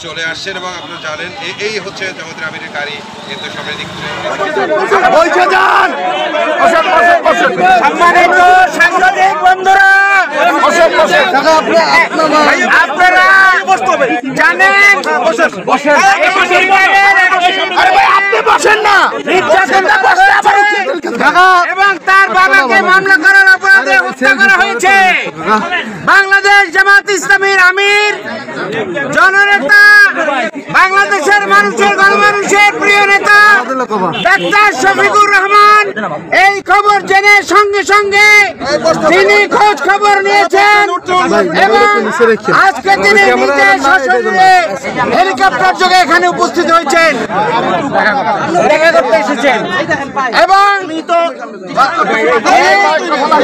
চলে আসছেন এবং আপনারা জানেন এই হচ্ছে জামাতের আমিরের গাড়ি এতে সামনে দিক সম্মানিত সাংবাদিক বন্ধুরা, আপনারা জানেন এবং তার বাবাকে মামলা করার অপরাধে হত্যা করা হয়েছে। বাংলাদেশ জামাত ইসলামীর আমির, জননেতা, বাংলাদেশের মানুষের গণমানুষের প্রিয় নেতা ডাক্তার শফিকুর রহমান এই খবর জেনে সঙ্গে সঙ্গে তিনি খোঁজ খবর নিয়েছেন এবং আজকে তিনি নিজে সশরীরে হেলিকপ্টার যোগে এখানে উপস্থিত হয়েছেন, দেখা করতে এসেছেন এবং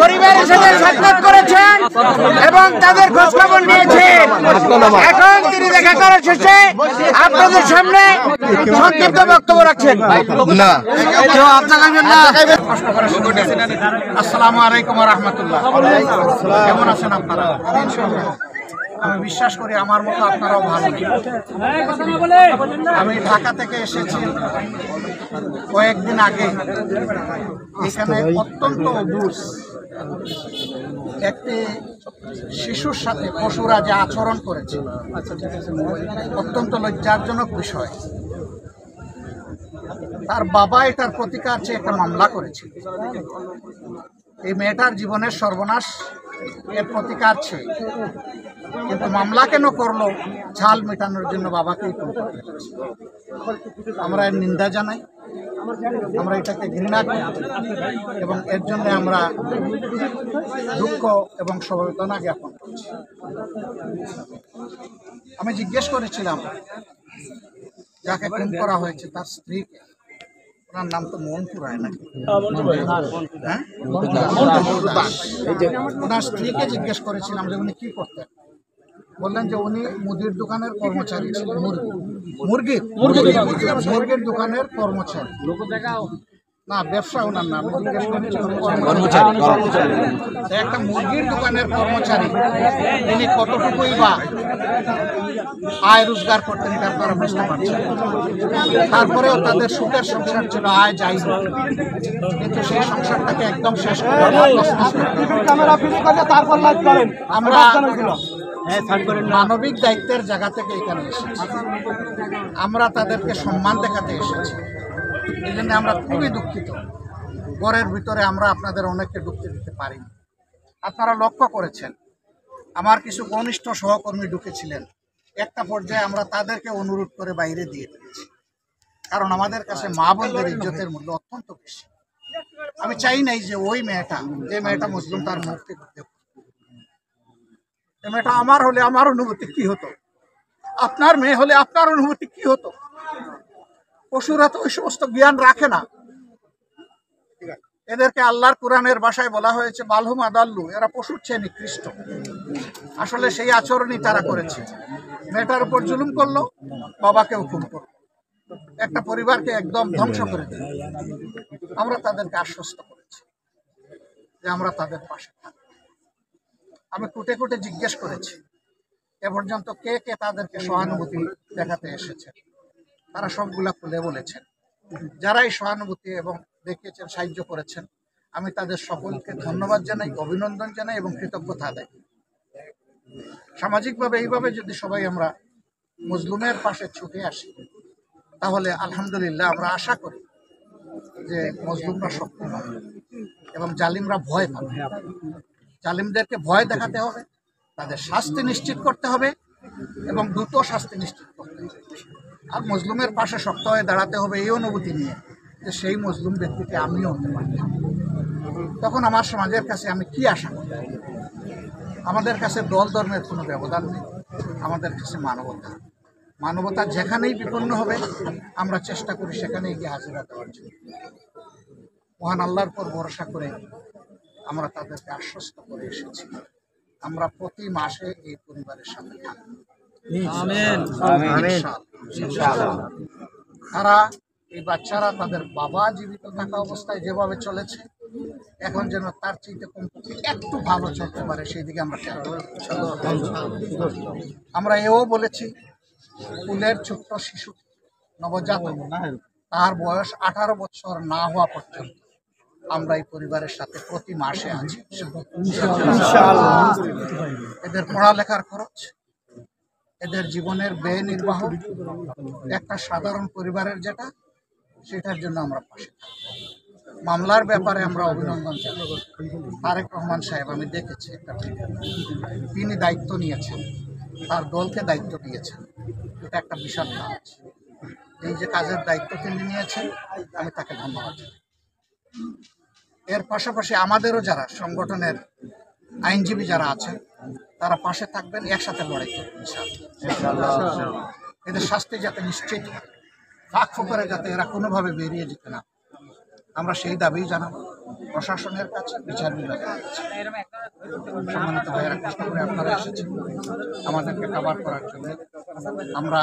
পরিবারের সাথে সাক্ষাৎ করেছেন এবং তাদের খোঁজ খবর নিয়েছেন। এখন তিনি দেখা করার শেষে আপনাদের সামনে সংক্ষিপ্ত বক্তব্য রাখছেন। আসসালামু আলাইকুম ওয়া রাহমাতুল্লাহ। কেমন আছেন আপনারা? আমি বিশ্বাস করি আমার মতো আপনারাও ভালো। আমি ঢাকা থেকে এসেছি কয়েকদিন আগে। এখানে অত্যন্ত অবুঝ একটি শিশুর সাথে পশুরা যে আচরণ করেছে অত্যন্ত লজ্জাজনক বিষয়। তার বাবা এটার প্রতিকার চেয়ে একটা মামলা করেছিল। এই মেয়েটার জীবনের সর্বনাশ এর প্রতিকার চেয়ে, কিন্তু মামলা কেন করলো? ঝাল মেটানোর জন্য বাবাকেই করতে। আমরা এর নিন্দা জানাই, আমরা এটাকে ঘৃণা করি এবং এর জন্য আমরা দুঃখ এবং সমবেদনা জ্ঞাপন করছি। আমি জিজ্ঞেস করেছিলাম যাকে খুন করা হয়েছে তার স্ত্রীকে, ওনার নাম তো মন্টু রায় নাকি, হ্যাঁ, ওনার স্ত্রীকে জিজ্ঞেস করেছিলাম যে উনি কি করতেন। বললেন যে উনি মুদির দোকানের কর্মচারী ছিলেন। মুরগির দোকানের কর্মচারী না, ব্যবসা ওনার নাম একটা মুরগির দোকানের কর্মচারী। তিনি কতটুকুই বা আয় রোজগার করতেন এটা আপনারা বুঝতে পারছেন। তারপরেও তাদের সুখের সংসার ছিল, আয় যাই হোক, কিন্তু সেই সংসারটাকে একদম শেষ করে আমরা মানবিক দায়িত্বের জায়গা থেকে এখানে এসেছি। আমরা তাদেরকে সম্মান দেখাতে এসেছি। এই জন্য আমরা খুবই দুঃখিত। ঘরের ভিতরে আমরা আপনাদের অনেককে ঢুকতে দিতে পারিনি। আপনারা লক্ষ্য করেছেন আমার কিছু ঘনিষ্ঠ সহকর্মী ঢুকেছিলেন, একটা পর্যায়ে আমরা তাদেরকে অনুরোধ করে বাইরে দিয়ে দিয়েছি, কারণ আমাদের কাছে মা বোনদের ইজ্জতের মূল্য অত্যন্ত বেশি। আমি চাই নাই যে ওই মেয়েটা, যে মেয়েটা মুসলিম, তার মুক্তি করতে। এই মেয়েটা আমার হলে আমার অনুভূতি কি হতো, আপনার মেয়ে হলে আপনার অনুভূতি কি হতো? পশুরা তো ওই সমস্ত জ্ঞান রাখে না। এদেরকে আল্লাহর কোরআনের ভাষায় বলা হয়েছে বালহুম আদাল্লু, এরা পশুর চেয়ে নিকৃষ্ট। আসলে সেই আচরণই তারা করেছে। মেয়েটার উপর জুলুম করলো, বাবাকেও খুন করলো, একটা পরিবারকে একদম ধ্বংস করে দিল। আমরা তাদেরকে আশ্বস্ত করেছি যে আমরা তাদের পাশে থাকব। আমি কুটে কুটে জিজ্ঞেস করেছি এ পর্যন্ত কে কে তাদেরকে সহানুভূতি দেখাতে এসেছে। তারা সবগুলা খুলে বলেছেন। যারা এই সহানুভূতি এবং দেখিয়েছেন, সাহায্য করেছেন, আমি তাদের সকলকে ধন্যবাদ জানাই, অভিনন্দন জানাই এবং কৃতজ্ঞতা আদায়। সামাজিকভাবে এইভাবে যদি সবাই আমরা মজলুমের পাশে ছুটে আসি, তাহলে আলহামদুলিল্লাহ আমরা আশা করি যে মজলুমরা শক্তি পাবে এবং জালিমরা ভয় পাবে। জালিমদেরকে ভয় দেখাতে হবে, তাদের শাস্তি নিশ্চিত করতে হবে এবং দ্রুত শাস্তি নিশ্চিত করতে হবে। আর মজলুমের পাশে শক্ত হয়ে দাঁড়াতে হবে এই অনুভূতি নিয়ে যে সেই মজলুম ব্যক্তিকে আমিও হতে পারি। তখন আমার সমাজের কাছে আমি কি আশা করি? আমাদের কাছে দল ধর্মের কোনো ব্যবধান নেই, আমাদের কাছে মানবতা। মানবতা যেখানেই বিপন্ন হবে আমরা চেষ্টা করি সেখানেই গিয়ে হাজিরা দেওয়ার জন্য। মহান আল্লাহর পর ভরসা করে আমরা তাদেরকে আশ্বস্ত করে এসেছি আমরা প্রতি মাসে এই পরিবারের সাথে থাকব। তারা, এই বাচ্চারা তাদের বাবা জীবিত থাকা অবস্থায় যেভাবে চলেছে, এখন যেন তার চাইতে কমপক্ষে একটু ভালো চলতে পারে সেই দিকে আমরা খেয়াল করি। আমরা এও বলেছি কুলের ছোট্ট শিশু নবজাতক তার বয়স 18 বছর না হওয়া পর্যন্ত আমরা এই পরিবারের সাথে প্রতি মাসে আছি। এদের পড়ালেখার খরচ, এদের জীবনের ব্যয় নির্বাহ, একটা সাধারণ পরিবারের যেটা, সেটার জন্য আমরা পাশে থাকব। মামলার ব্যাপারে আমরা অভিনন্দন জানাই। তারেক রহমান সাহেব, আমি দেখেছি একটা ভিডিও, তিনি দায়িত্ব নিয়েছেন, তার দলকে দায়িত্ব দিয়েছেন, এটা একটা বিশাল কাজ। এই যে কাজের দায়িত্ব তিনি নিয়েছেন, আমি তাকে ধন্যবাদ জানাই। এর পাশাপাশি আমাদেরও যারা সংগঠনের আইনজীবী যারা আছেন, তারা পাশে থাকবেন, একসাথে লড়াই করবেন ইনশাআল্লাহ। এদের শাস্তি যাতে নিশ্চিত হয়, ফাঁক ফোকরে যাতে এরা কোনোভাবে বেরিয়ে যেতে না, আমরা সেই দাবি জানাবো প্রশাসনের কাছে, বিচার বিভাগের কাছে। সম্মানিত ভাইয়েরা, কষ্ট করে আপনারা এসেছেন আমাদেরকে কভার করার জন্য। আমরা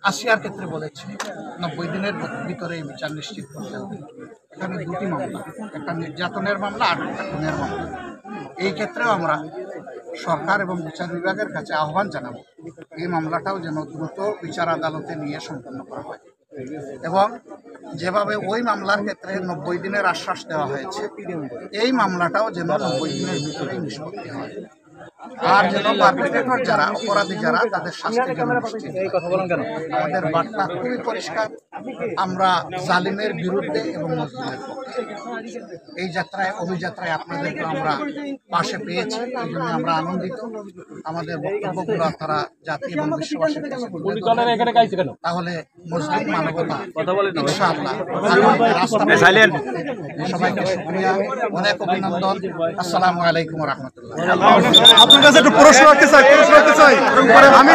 আসিয়ার ক্ষেত্রে বলেছি 90 দিনের ভিতরে এই বিচার নিশ্চিত করতে হবে। এখানে দুটি মামলা, একটা নির্যাতনের মামলা আর একটা খুনের মামলা। এই ক্ষেত্রেও আমরা সরকার এবং বিচার বিভাগের কাছে আহ্বান জানাবো এই মামলাটাও যেন দ্রুত বিচার আদালতে নিয়ে সম্পন্ন করা হয়, এবং যেভাবে ওই মামলার ক্ষেত্রে 90 দিনের আশ্বাস দেওয়া হয়েছে, এই মামলাটাও যেন 90 দিনের ভিতরেই নিষ্পত্তি হয়। আর যেন পারপেট্রেটর যারা, অপরাধী যারা, তাদের শাস্তি যেন নিশ্চিত হয়। আমাদের বার্তা খুবই পরিষ্কার, আমরা জালিমের বিরুদ্ধে এবং মজলুমের পক্ষে। এই যাত্রায়, অভিযাত্রায় আপনাদেরকে আমরা পাশে পেয়েছি, এই জন্য আমরা আনন্দিত। আমাদের বক্তব্যগুলো তারা জাতি এবং বিশ্ববাসীর কাছে তুলে ধরবেন। তাহলে মুসলিম মানবতা ইনশাআল্লাহ সবাইকে শুকরিয়া, অনেক অভিনন্দন। আসসালামু আলাইকুম ওয়া রাহমাতুল্লাহ। আপনার কাছে একটু প্রশ্ন রাখতে চাই। আমি